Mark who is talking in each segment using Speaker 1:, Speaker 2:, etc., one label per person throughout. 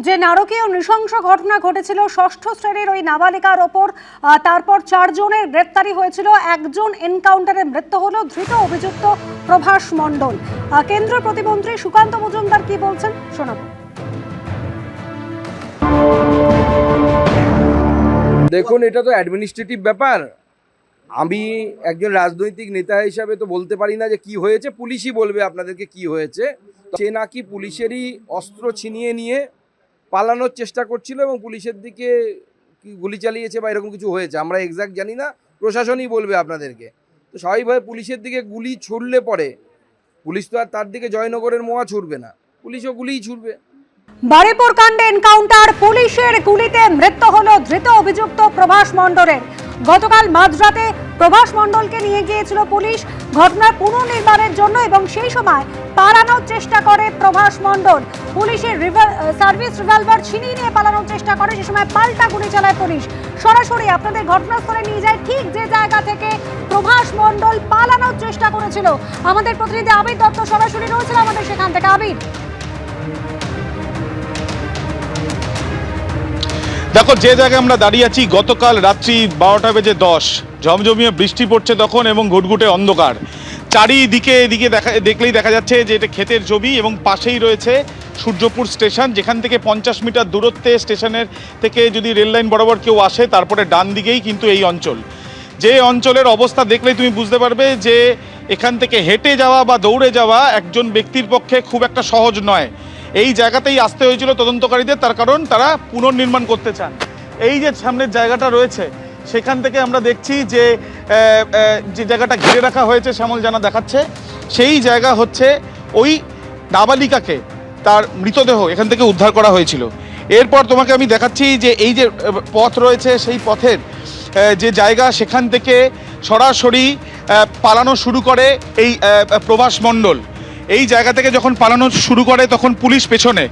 Speaker 1: যে নারকীয় নৃশংস ঘটনা ঘটেছিল ষষ্ঠ শ্রেণীর ওই নাবালিকার ওপর, তারপর 4 জনের গ্রেপ্তারি হয়েছিল, একজন এনকাউন্টারে মৃত্যু হলো ধৃত অভিযুক্ত প্রভাস মণ্ডল। কেন্দ্রীয় প্রতিমন্ত্রী সুকান্ত মজুমদার কি বলছেন শোনাবো।
Speaker 2: দেখুন, এটা তো অ্যাডমিনিস্ট্রেটিভ ব্যাপার। আমি একজন রাজনৈতিক নেতা হিসাবে তো বলতে পারি না যে কি হয়েছে, পুলিশই বলবে আপনাদেরকে কি হয়েছে। সে নাকি পুলিশেরই অস্ত্র ছিনিয়ে নিয়ে পালানোর চেষ্টা করছিল এবং পুলিশের দিকে গুলি চালিয়েছে বা এরকম কিছু হয়েছে, আমরা এক্স্যাক্ট জানি না, প্রশাসনই বলবে আপনাদেরকে। তো স্বাভাবিকভাবে পুলিশের দিকে গুলি ছুড়লে পরে পুলিশ তো আর তার দিকে জয়নগরের মোয়া ছুড়বে না, পুলিশও গুলিই ছুড়বে।
Speaker 1: বারুইপুর কাণ্ডে এনকাউন্টার, পুলিশের গুলিতে মৃত্যু হলো ধৃত অভিযুক্ত প্রভাস মণ্ডলের। গতকাল মাঝরাতে প্রভাস মণ্ডলকে নিয়ে গিয়েছিল পুলিশ ঘটনার পুনর্নির্মাণের জন্য এবং সেই সময় পালানোর চেষ্টা করে প্রভাস মণ্ডল। পুলিশের সার্ভিস রিভলভার ছিনিয়ে নিয়ে পালানোর চেষ্টা করে, সে সময় পাল্টা গুলি চালায় পুলিশ। সরাসরি আপনাদের ঘটনাস্থলে নিয়ে যায় ঠিক যে জায়গা থেকে প্রভাস মণ্ডল পালানোর চেষ্টা করেছিল। আমাদের প্রতিনিধি আবির দত্ত সরাসরি রয়েছিল আমাদের সেখান থেকে। আবির,
Speaker 3: দেখো, যে জায়গায় আমরা দাঁড়িয়ে আছি, গতকাল রাত্রি 12:10 ঝমঝমিয়ে বৃষ্টি পড়ছে তখন এবং ঘুটঘুটে অন্ধকার। চারিদিকে এদিকে দেখলেই দেখা যাচ্ছে যে এটা ক্ষেতের জমি এবং পাশেই রয়েছে সূর্যপুর স্টেশন, যেখান থেকে 50 মিটার দূরত্বে স্টেশনের থেকে যদি রেল লাইন বরাবর কেউ আসে তারপরে ডান দিকেই কিন্তু এই অঞ্চল। যে অঞ্চলের অবস্থা দেখলেই তুমি বুঝতে পারবে যে এখান থেকে হেঁটে যাওয়া বা দৌড়ে যাওয়া একজন ব্যক্তির পক্ষে খুব একটা সহজ নয়। এই জায়গাতেই আসতে হয়েছিল তদন্তকারীদের, তার কারণ তারা পুনর্নির্মাণ করতে চান। এই যে সামনের জায়গাটা রয়েছে সেখান থেকে আমরা দেখছি যে যে জায়গাটা ঘিরে রাখা হয়েছে শ্যামল জানা দেখাচ্ছে, সেই জায়গা হচ্ছে ওই নাবালিকাকে তার মৃতদেহ এখান থেকে উদ্ধার করা হয়েছিল। এরপর তোমাকে আমি দেখাচ্ছি যে এই যে পথ রয়েছে সেই পথের যে জায়গা, সেখান থেকে সরাসরি পালানো শুরু করে এই প্রভাস মণ্ডল। এই জায়গা থেকে যখন পালানো শুরু করে তখন পুলিশ পেছনে,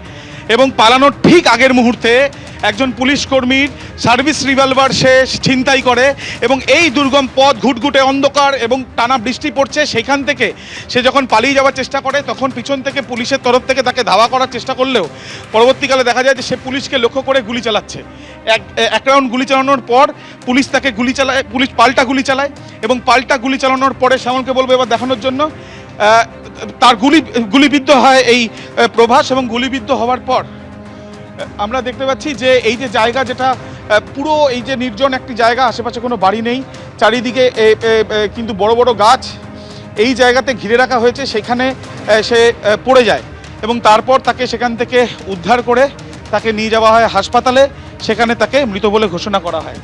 Speaker 3: এবং পালানোর ঠিক আগের মুহূর্তে একজন পুলিশ কর্মীর সার্ভিস রিভলভার সে ছিনতাই করে এবং এই দুর্গম পথ, ঘুটঘুটে অন্ধকার এবং টানা বৃষ্টি পড়ছে, সেখান থেকে সে যখন পালিয়ে যাওয়ার চেষ্টা করে তখন পিছন থেকে পুলিশের তরফ থেকে তাকে ধাওয়া করার চেষ্টা করলেও পরবর্তীকালে দেখা যায় যে সে পুলিশকে লক্ষ্য করে গুলি চালাচ্ছে। এক রাউন্ড গুলি চালানোর পর পুলিশ তাকে গুলি চালায়, পুলিশ পাল্টা গুলি চালায় এবং পাল্টা গুলি চালানোর পরে শ্যামলকে বলবো এবার দেখানোর জন্য, তার গুলিবিদ্ধ হয় এই প্রভাস। এবং গুলিবিদ্ধ হওয়ার পর আমরা দেখতে পাচ্ছি যে এই যে জায়গা, যেটা পুরো এই যে নির্জন একটি জায়গা, আশেপাশে কোনো বাড়ি নেই, চারিদিকে কিন্তু বড় বড় গাছ, এই জায়গাতে ঘিরে রাখা হয়েছে, সেখানে সে পড়ে যায় এবং তারপর তাকে সেখান থেকে উদ্ধার করে তাকে নিয়ে যাওয়া হয় হাসপাতালে, সেখানে তাকে মৃত বলে ঘোষণা করা হয়।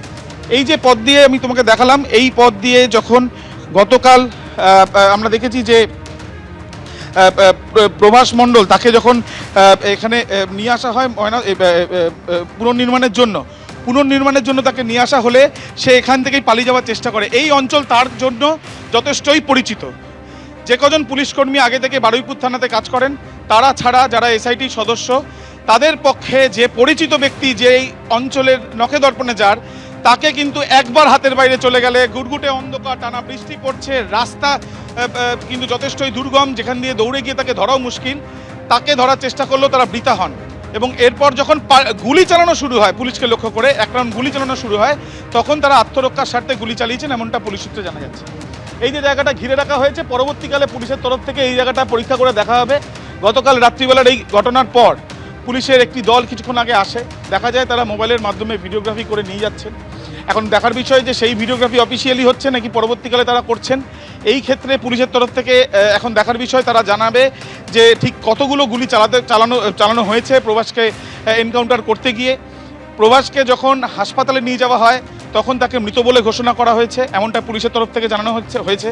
Speaker 3: এই যে পথ দিয়ে আমি তোমাকে দেখালাম, এই পথ দিয়ে যখন গতকাল আমরা দেখেছি যে প্রভাস মণ্ডল তাকে যখন এখানে নিয়ে আসা হয় পুনর্নির্মাণের জন্য তাকে নিয়ে আসা হলে সে এখান থেকেই পালিয়ে যাওয়ার চেষ্টা করে। এই অঞ্চল তার জন্য যথেষ্টই পরিচিত। যে কজন পুলিশকর্মী আগে থেকে বারুইপুর থানাতে কাজ করেন তারা ছাড়া যারা এসআইটি সদস্য, তাদের পক্ষে যে পরিচিত ব্যক্তি যে এই অঞ্চলের নখে দর্পণে যার, তাকে কিন্তু একবার হাতের বাইরে চলে গেলে ঘুটঘুটে অন্ধকার, টানা বৃষ্টি পড়ছে, রাস্তা কিন্তু যথেষ্টই দুর্গম, যেখান দিয়ে দৌড়ে গিয়ে তাকে ধরাও মুশকিল, তাকে ধরার চেষ্টা করলেও তারা বৃথা হন। এবং এরপর যখন গুলি চালানো শুরু হয় পুলিশকে লক্ষ্য করে, এক রাউন্ড গুলি চালানো শুরু হয়, তখন তারা আত্মরক্ষার স্বার্থে গুলি চালিয়েছেন, এমনটা পুলিশ সূত্রে জানা যাচ্ছে। এই যে জায়গাটা ঘিরে রাখা হয়েছে, পরবর্তীকালে পুলিশের তরফ থেকে এই জায়গাটা পরীক্ষা করে দেখা হবে। গতকাল রাত্রিবেলার এই ঘটনার পর পুলিশের একটি দল কিছুক্ষণ আগে আসে, দেখা যায় তারা মোবাইলের মাধ্যমে ভিডিওগ্রাফি করে নিয়ে যাচ্ছেন। এখন দেখার বিষয় যে সেই ভিডিওগ্রাফি অফিসিয়ালি হচ্ছে নাকি পরবর্তীকালে তারা করছেন। এই ক্ষেত্রে পুলিশের তরফ থেকে এখন দেখার বিষয়, তারা জানাবে যে ঠিক কতগুলো গুলি চালানো হয়েছে প্রভাসকে এনকাউন্টার করতে গিয়ে। প্রভাসকে যখন হাসপাতালে নিয়ে যাওয়া হয় তখন তাকে মৃত বলে ঘোষণা করা হয়েছে, এমনটা পুলিশের তরফ থেকে জানানো হয়েছে।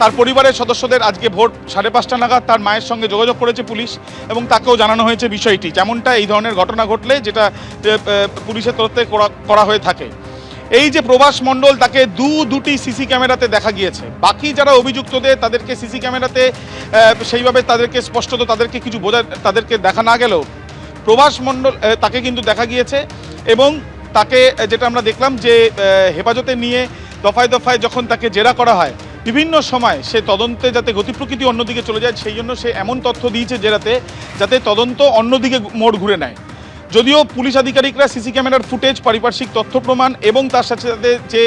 Speaker 3: তার পরিবারের সদস্যদের আজকে ভোর 5:30 নাগাদ তার মায়ের সঙ্গে যোগাযোগ করেছে পুলিশ এবং তাকেও জানানো হয়েছে বিষয়টি, যেমনটা এই ধরনের ঘটনা ঘটলে যেটা পুলিশের তরফ থেকে করা হয়ে থাকে। এই যে প্রভাস মণ্ডল, তাকে দুটি সিসি ক্যামেরাতে দেখা গিয়েছে। বাকি যারা অভিযুক্তদের তাদেরকে সিসি ক্যামেরাতে সেইভাবে তাদেরকে স্পষ্টত তাদেরকে কিছু তাদেরকে দেখা না গেলেও প্রভাস মণ্ডল তাকে কিন্তু দেখা গিয়েছে। এবং তাকে যেটা আমরা দেখলাম যে হেফাজতে নিয়ে দফায় দফায় যখন তাকে জেরা করা হয়, বিভিন্ন সময় সে তদন্তে যাতে গতি প্রকৃতি অন্যদিকে চলে যায় সেই জন্য সে এমন তথ্য দিয়েছে জেরাতে যাতে তদন্ত অন্যদিকে মোড় ঘুরে নেয়। যদিও পুলিশ আধিকারিকরা সিসি ক্যামেরার ফুটেজ, পারিপার্শ্বিক তথ্য প্রমাণ এবং তার সাথে সাথে যে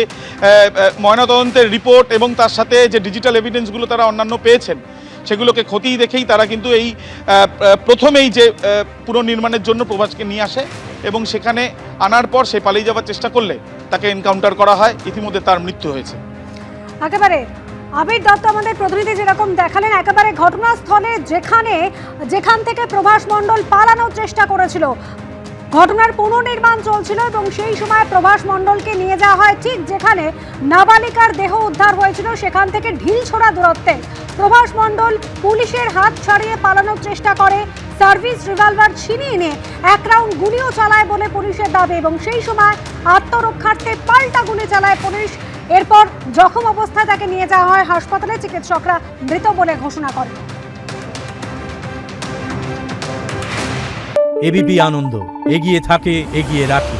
Speaker 3: ময়নাতদন্তের রিপোর্ট এবং তার সাথে যে ডিজিটাল এভিডেন্সগুলো তারা অন্যান্য পেয়েছেন সেগুলোকে খতিয়ে দেখেই তারা কিন্তু এই প্রথমেই যে পুনর্নির্মাণের জন্য প্রভাসকে নিয়ে আসে এবং সেখানে আনার পর সে পালিয়ে যাওয়ার চেষ্টা করলে তাকে এনকাউন্টার করা হয়। ইতিমধ্যে তার মৃত্যু হয়েছে।
Speaker 1: একেবারে আবির দত্ত আমাদের প্রতিনিধি যেরকম দেখালেন, একেবারে ঘটনাস্থলে যেখান থেকে প্রভাস মণ্ডল পালানোর চেষ্টা করেছিল, ঘটনার পুনর্নির্মাণ চলছিল এবং সেই সময় প্রভাস মণ্ডলকে নিয়ে যাওয়া হয় ঠিক যেখানে নাবালিকার দেহ উদ্ধার হয়েছিল সেখান থেকে ঢিলছোড়া দূরত্বে। প্রভাস মণ্ডল পুলিশের হাত ছাড়িয়ে পালানোর চেষ্টা করে, সার্ভিস রিভলভার ছিনিয়ে নিয়ে এক রাউন্ড গুলিও চালায় বলে পুলিশের দাবি এবং সেই সময় আত্মরক্ষার্থে পাল্টা গুলি চালায় পুলিশ। এরপর জখম অবস্থায় তাকে নিয়ে যাওয়া হয় হাসপাতালে, চিকিৎসকরা মৃত বলে ঘোষণা করেন।
Speaker 4: এবিপি আনন্দ, এগিয়ে থাকে, এগিয়ে রাখে।